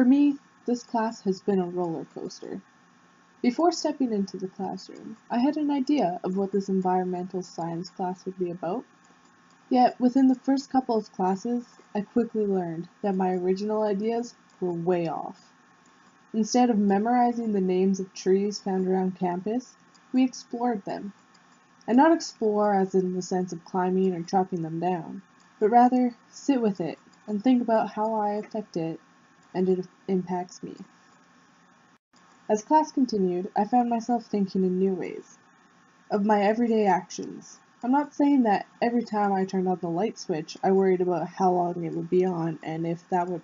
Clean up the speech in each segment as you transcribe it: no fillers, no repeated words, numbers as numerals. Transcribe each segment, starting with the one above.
For me, this class has been a roller coaster. Before stepping into the classroom, I had an idea of what this environmental science class would be about. Yet, within the first couple of classes, I quickly learned that my original ideas were way off. Instead of memorizing the names of trees found around campus, we explored them. And not explore as in the sense of climbing or chopping them down, but rather sit with it and think about how I affect it and it impacts me. As class continued, I found myself thinking in new ways of my everyday actions. I'm not saying that every time I turned on the light switch, I worried about how long it would be on and if that would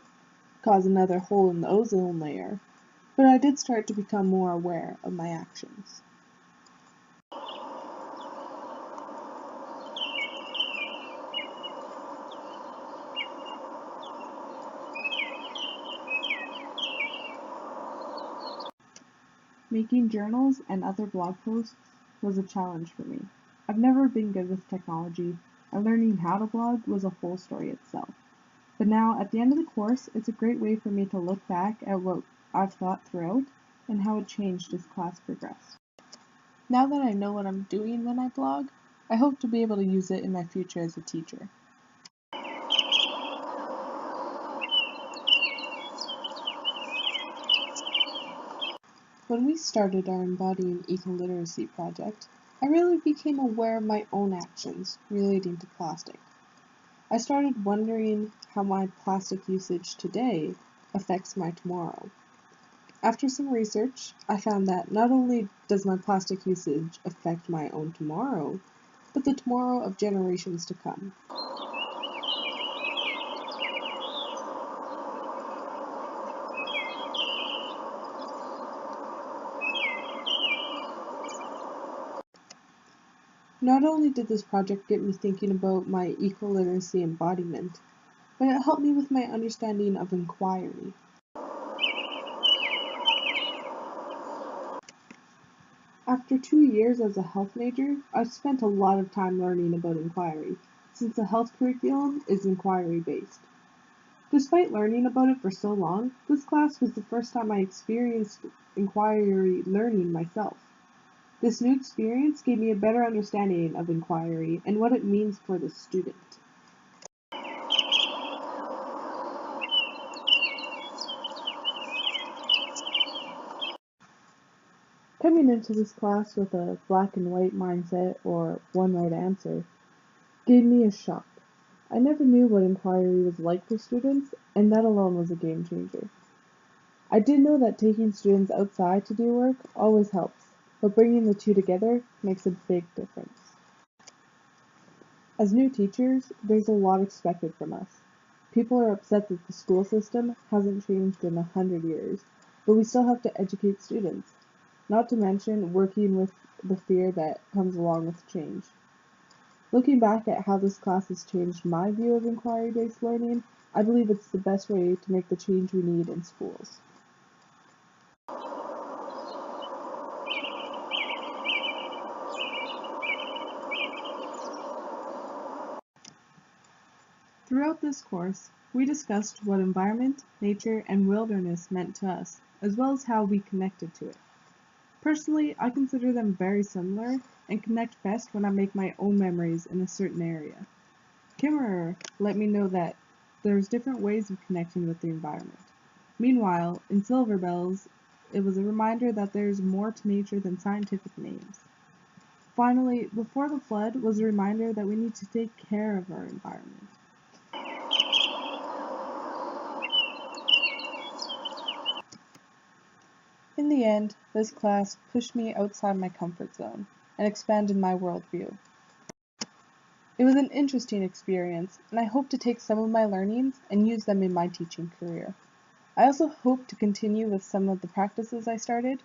cause another hole in the ozone layer, but I did start to become more aware of my actions. Making journals and other blog posts was a challenge for me. I've never been good with technology, and learning how to blog was a whole story itself. But now, at the end of the course, it's a great way for me to look back at what I've thought throughout and how it changed as class progressed. Now that I know what I'm doing when I blog, I hope to be able to use it in my future as a teacher. When we started our Embodying Ecoliteracy project, I really became aware of my own actions relating to plastic. I started wondering how my plastic usage today affects my tomorrow. After some research, I found that not only does my plastic usage affect my own tomorrow, but the tomorrow of generations to come. Not only did this project get me thinking about my ecoliteracy embodiment, but it helped me with my understanding of inquiry. After 2 years as a health major, I've spent a lot of time learning about inquiry, since the health curriculum is inquiry-based. Despite learning about it for so long, this class was the first time I experienced inquiry learning myself. This new experience gave me a better understanding of inquiry and what it means for the student. Coming into this class with a black and white mindset or one right answer gave me a shock. I never knew what inquiry was like for students, and that alone was a game changer. I did know that taking students outside to do work always helps, but bringing the two together makes a big difference. As new teachers, there's a lot expected from us. People are upset that the school system hasn't changed in 100 years, but we still have to educate students, not to mention working with the fear that comes along with change. Looking back at how this class has changed my view of inquiry-based learning, I believe it's the best way to make the change we need in schools. Throughout this course, we discussed what environment, nature, and wilderness meant to us, as well as how we connected to it. Personally, I consider them very similar and connect best when I make my own memories in a certain area. Kimmerer let me know that there's different ways of connecting with the environment. Meanwhile, in Silverbells, it was a reminder that there's more to nature than scientific names. Finally, Before the Flood was a reminder that we need to take care of our environment. In the end, this class pushed me outside my comfort zone and expanded my worldview. It was an interesting experience, and I hope to take some of my learnings and use them in my teaching career. I also hope to continue with some of the practices I started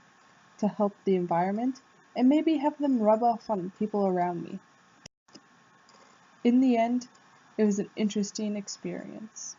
to help the environment and maybe have them rub off on people around me. In the end, it was an interesting experience.